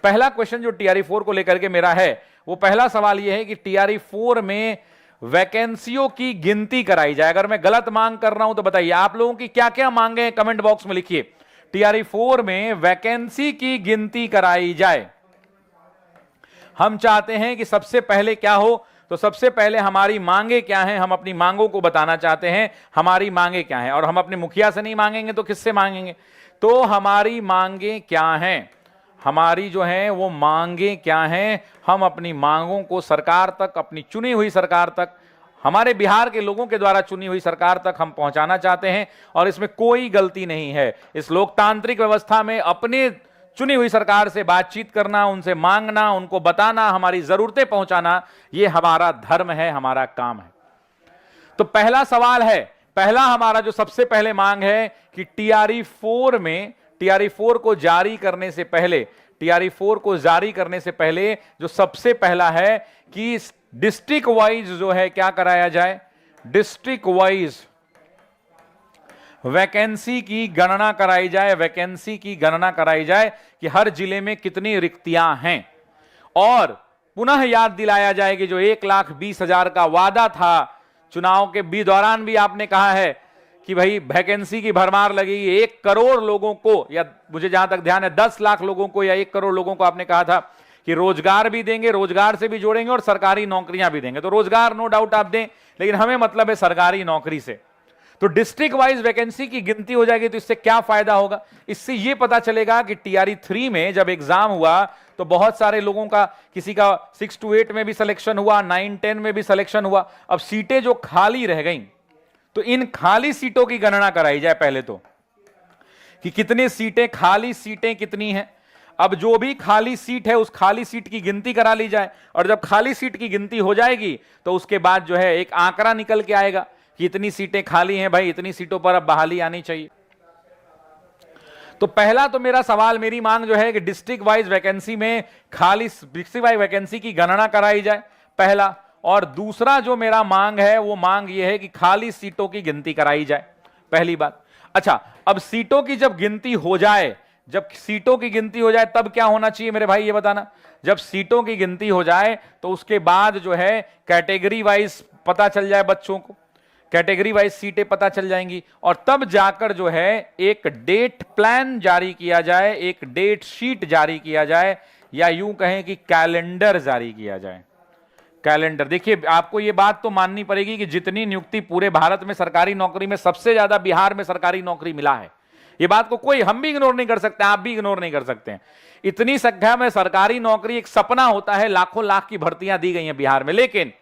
पहला क्वेश्चन जो टीआरई 4 को लेकर के मेरा है, वो पहला सवाल यह है कि टीआरई 4 में वैकेंसियों की गिनती कराई जाए। अगर मैं गलत मांग कर रहा हूं तो बताइए, आप लोगों की क्या क्या मांगे हैं कमेंट बॉक्स में लिखिए। टीआरई 4 में वैकेंसी की गिनती कराई जाए। हम चाहते हैं कि सबसे पहले क्या हो, तो सबसे पहले हमारी मांगे क्या हैं, हम अपनी मांगों को बताना चाहते हैं हमारी मांगे क्या हैं। और हम अपने मुखिया से नहीं मांगेंगे तो किससे मांगेंगे? तो हमारी मांगे क्या हैं, हमारी जो है वो मांगे क्या हैं, हम अपनी मांगों को सरकार तक, अपनी चुनी हुई सरकार तक, हमारे बिहार के लोगों के द्वारा चुनी हुई सरकार तक हम पहुंचाना चाहते हैं। और इसमें कोई गलती नहीं है। इस लोकतांत्रिक व्यवस्था में अपने चुनी हुई सरकार से बातचीत करना, उनसे मांगना, उनको बताना, हमारी जरूरतें पहुंचाना, यह हमारा धर्म है, हमारा काम है। तो पहला सवाल है, पहला हमारा जो सबसे पहले मांग है कि टीआरई 4 में, टीआरई 4 को जारी करने से पहले, टीआरई 4 को जारी करने से पहले जो सबसे पहला है कि डिस्ट्रिक्ट वाइज जो है क्या कराया जाए, डिस्ट्रिक्ट वाइज वैकेंसी की गणना कराई जाए। वैकेंसी की गणना कराई जाए कि हर जिले में कितनी रिक्तियां हैं। और पुनः याद दिलाया जाए कि जो 1,20,000 का वादा था, चुनाव के भी दौरान भी आपने कहा है कि भाई वैकेंसी की भरमार लगेगी, 1 करोड़ लोगों को, या मुझे जहां तक ध्यान है 10 लाख लोगों को या 1 करोड़ लोगों को आपने कहा था कि रोजगार भी देंगे, रोजगार से भी जोड़ेंगे और सरकारी नौकरियां भी देंगे। तो रोजगार नो डाउट आप दें, लेकिन हमें मतलब है सरकारी नौकरी से। तो डिस्ट्रिक्ट वाइज वैकेंसी की गिनती हो जाएगी। तो इससे क्या फायदा होगा? इससे यह पता चलेगा कि टीआरई 3 में जब एग्जाम हुआ तो बहुत सारे लोगों का, किसी का 6 to 8 में भी सिलेक्शन हुआ, 9, 10 में भी सिलेक्शन हुआ। अब सीटें जो खाली रह गई, तो इन खाली सीटों की गणना कराई जाए पहले तो, कि कितनी सीटें, खाली सीटें कितनी हैं। अब जो भी खाली सीट है उस खाली सीट की गिनती करा ली जाए। और जब खाली सीट की गिनती हो जाएगी तो उसके बाद जो है एक आंकड़ा निकल के आएगा कि इतनी सीटें खाली हैं, भाई इतनी सीटों पर अब बहाली आनी चाहिए। तो पहला तो मेरा सवाल, मेरी मांग जो है कि डिस्ट्रिक्ट वाइज वैकेंसी में खाली डिस्ट्रिक्ट वाइज वैकेंसी की गणना कराई जाए, पहला। और दूसरा जो मेरा मांग है वो मांग ये है कि खाली सीटों की गिनती कराई जाए, पहली बात। अच्छा, अब सीटों की जब गिनती हो जाए, जब सीटों की गिनती हो जाए तब क्या होना चाहिए मेरे भाई, ये बताना। जब सीटों की गिनती हो जाए तो उसके बाद जो है कैटेगरी वाइज पता चल जाए बच्चों को, कैटेगरी वाइज सीटें पता चल जाएंगी। और तब जाकर जो है एक डेट प्लान जारी किया जाए, एक डेट शीट जारी किया जाए, या यूं कहें कि कैलेंडर जारी किया जाए। कैलेंडर, देखिए आपको यह बात तो माननी पड़ेगी कि जितनी नियुक्ति पूरे भारत में सरकारी नौकरी में, सबसे ज्यादा बिहार में सरकारी नौकरी मिला है। ये बात को कोई, हम भी इग्नोर नहीं कर सकते, आप भी इग्नोर नहीं कर सकते हैं। इतनी संख्या में सरकारी नौकरी, एक सपना होता है, लाखों लाख की भर्तियां दी गई हैं बिहार में, लेकिन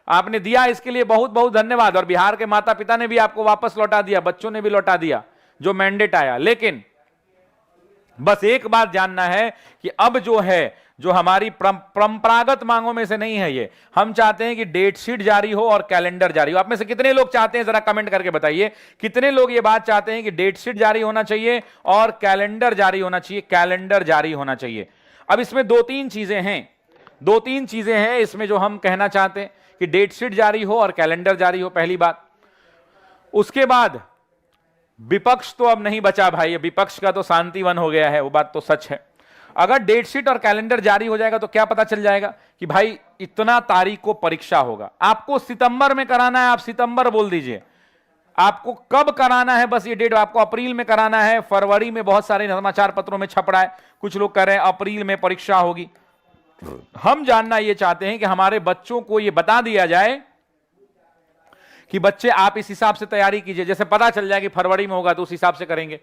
आपने दिया, इसके लिए बहुत बहुत धन्यवाद। और बिहार के माता पिता ने भी आपको वापस लौटा दिया, बच्चों ने भी लौटा दिया जो मैंडेट आया। लेकिन बस एक बात जानना है कि अब जो है, जो हमारी परंपरागत मांगों में से नहीं है ये, हम चाहते हैं कि डेट शीट जारी हो और कैलेंडर जारी हो। आप में से कितने लोग चाहते हैं, जरा कमेंट करके बताइए, कितने लोग ये बात चाहते हैं कि डेट शीट जारी होना चाहिए और कैलेंडर जारी होना चाहिए, कैलेंडर जारी होना चाहिए। अब इसमें 2-3 चीजें हैं, 2-3 चीजें हैं इसमें जो हम कहना चाहते हैं कि डेट शीट जारी हो और कैलेंडर जारी हो, पहली बात। उसके बाद विपक्ष तो अब नहीं बचा भाई, विपक्ष का तो शांतिवन हो गया है, वो बात तो सच है। अगर डेट शीट और कैलेंडर जारी हो जाएगा तो क्या पता चल जाएगा कि भाई इतना तारीख को परीक्षा होगा, आपको सितंबर में कराना है, आप सितंबर बोल दीजिए। आपको कब कराना है, बस ये डेट, आपको अप्रैल में कराना है, फरवरी में बहुत सारे समाचार पत्रों में छप रहा है, कुछ लोग कह रहे हैं अप्रैल में परीक्षा होगी। हम जानना ये चाहते हैं कि हमारे बच्चों को ये बता दिया जाए कि बच्चे आप इस हिसाब से तैयारी कीजिए, जैसे पता चल जाए कि फरवरी में होगा तो उस हिसाब से करेंगे।